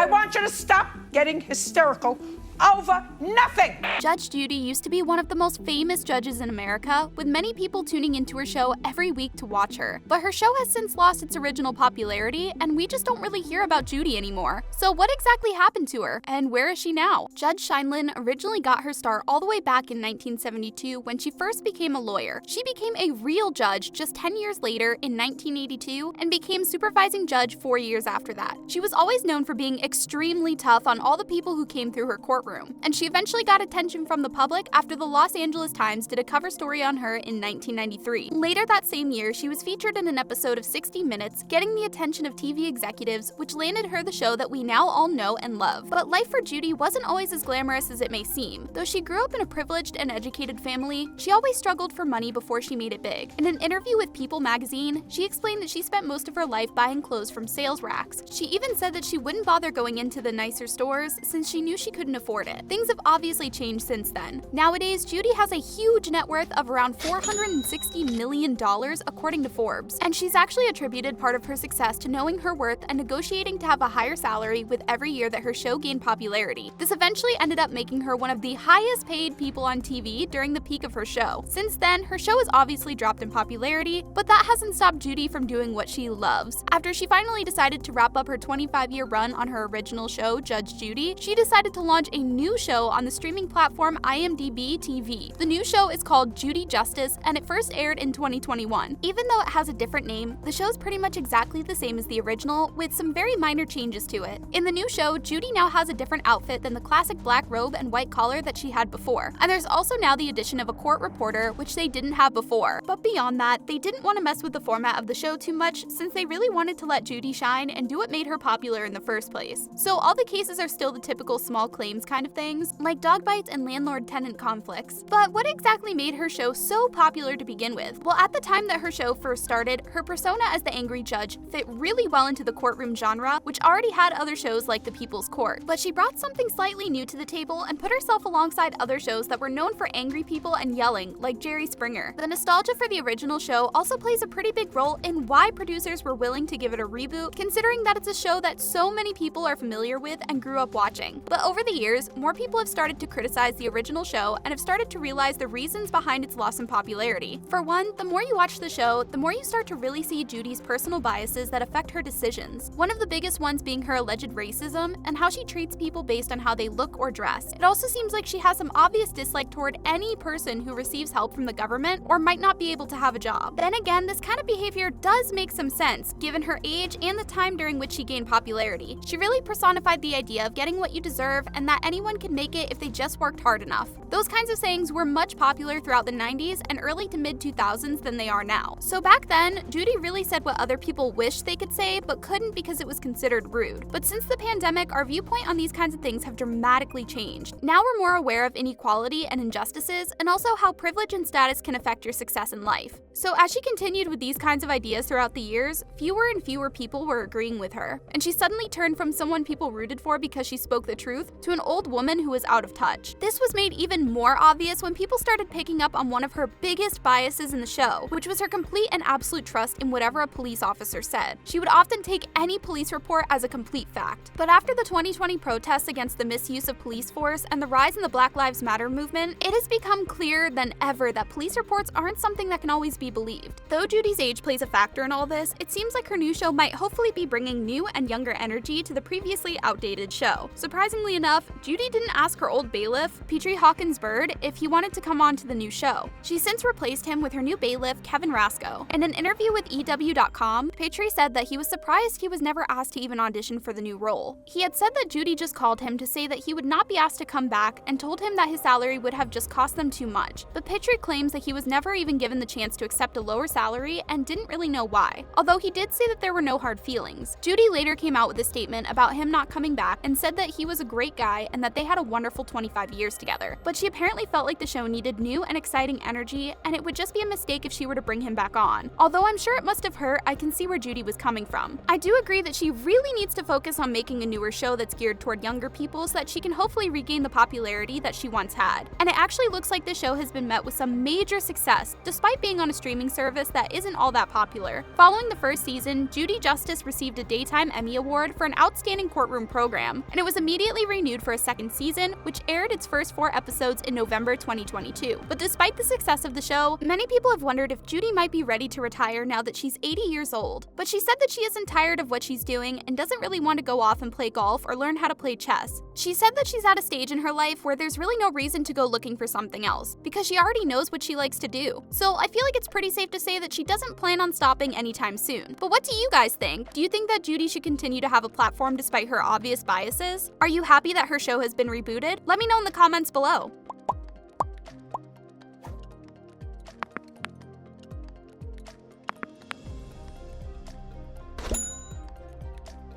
want you to stop getting hysterical over nothing. Judge Judy used to be one of the most famous judges in America, with many people tuning into her show every week to watch her. But her show has since lost its original popularity, and we just don't really hear about Judy anymore. So what exactly happened to her, and where is she now? Judge Scheindlin originally got her start all the way back in 1972 when she first became a lawyer. She became a real judge just 10 years later in 1982 and became supervising judge 4 years after that. She was always known for being extremely tough on all the people who came through her courtroom. And she eventually got attention from the public after the Los Angeles Times did a cover story on her in 1993. Later that same year, she was featured in an episode of 60 Minutes, getting the attention of TV executives, which landed her the show that we now all know and love. But life for Judy wasn't always as glamorous as it may seem. Though she grew up in a privileged and educated family, she always struggled for money before she made it big. In an interview with People magazine, she explained that she spent most of her life buying clothes from sales racks. She even said that she wouldn't bother going into the nicer stores since she knew she couldn't afford it. Things have obviously changed since then. Nowadays, Judy has a huge net worth of around $460 million according to Forbes, and she's actually attributed part of her success to knowing her worth and negotiating to have a higher salary with every year that her show gained popularity. This eventually ended up making her one of the highest paid people on TV during the peak of her show. Since then, her show has obviously dropped in popularity, but that hasn't stopped Judy from doing what she loves. After she finally decided to wrap up her 25-year run on her original show, Judge Judy, she decided to launch a new show on the streaming platform IMDb TV. The new show is called Judy Justice, and it first aired in 2021. Even though it has a different name, the show's pretty much exactly the same as the original, with some very minor changes to it. In the new show, Judy now has a different outfit than the classic black robe and white collar that she had before. And there's also now the addition of a court reporter, which they didn't have before. But beyond that, they didn't want to mess with the format of the show too much, since they really wanted to let Judy shine and do what made her popular in the first place. So all the cases are still the typical small claims kind of things, like dog bites and landlord-tenant conflicts. But what exactly made her show so popular to begin with? Well, at the time that her show first started, her persona as the angry judge fit really well into the courtroom genre, which already had other shows like The People's Court. But she brought something slightly new to the table and put herself alongside other shows that were known for angry people and yelling, like Jerry Springer. The nostalgia for the original show also plays a pretty big role in why producers were willing to give it a reboot, considering that it's a show that so many people are familiar with and grew up watching. But over the years, more people have started to criticize the original show and have started to realize the reasons behind its loss in popularity. For one, the more you watch the show, the more you start to really see Judy's personal biases that affect her decisions. One of the biggest ones being her alleged racism and how she treats people based on how they look or dress. It also seems like she has some obvious dislike toward any person who receives help from the government or might not be able to have a job. Then again, this kind of behavior does make some sense, given her age and the time during which she gained popularity. She really personified the idea of getting what you deserve and that anyone can make it if they just worked hard enough. Those kinds of sayings were much popular throughout the 90s and early to mid 2000s than they are now. So back then, Judy really said what other people wished they could say but couldn't because it was considered rude. But since the pandemic, our viewpoint on these kinds of things have dramatically changed. Now we're more aware of inequality and injustices, and also how privilege and status can affect your success in life. So as she continued with these kinds of ideas throughout the years, fewer and fewer people were agreeing with her, and she suddenly turned from someone people rooted for because she spoke the truth to an old woman who was out of touch. This was made even more obvious when people started picking up on one of her biggest biases in the show, which was her complete and absolute trust in whatever a police officer said. She would often take any police report as a complete fact. But after the 2020 protests against the misuse of police force and the rise in the Black Lives Matter movement, it has become clearer than ever that police reports aren't something that can always be believed. Though Judy's age plays a factor in all this, it seems like her new show might hopefully be bringing new and younger energy to the previously outdated show. Surprisingly enough, Judy didn't ask her old bailiff, Petrie Hawkins Bird, if he wanted to come on to the new show. She's since replaced him with her new bailiff, Kevin Rasco. In an interview with EW.com, Petrie said that he was surprised he was never asked to even audition for the new role. He had said that Judy just called him to say that he would not be asked to come back and told him that his salary would have just cost them too much. But Petrie claims that he was never even given the chance to accept a lower salary and didn't really know why, although he did say that there were no hard feelings. Judy later came out with a statement about him not coming back and said that he was a great guy and that they had a wonderful 25 years together. But she apparently felt like the show needed new and exciting energy, and it would just be a mistake if she were to bring him back on. Although I'm sure it must have hurt, I can see where Judy was coming from. I do agree that she really needs to focus on making a newer show that's geared toward younger people so that she can hopefully regain the popularity that she once had. And it actually looks like this show has been met with some major success, despite being on a streaming service that isn't all that popular. Following the first season, Judy Justice received a Daytime Emmy Award for an outstanding courtroom program, and it was immediately renewed for a second season, which aired its first 4 episodes in November 2022. But despite the success of the show, many people have wondered if Judy might be ready to retire now that she's 80 years old. But she said that she isn't tired of what she's doing and doesn't really want to go off and play golf or learn how to play chess. She said that she's at a stage in her life where there's really no reason to go looking for something else, because she already knows what she likes to do. So I feel like it's pretty safe to say that she doesn't plan on stopping anytime soon. But what do you guys think? Do you think that Judy should continue to have a platform despite her obvious biases? Are you happy that her show has been rebooted? Let me know in the comments below.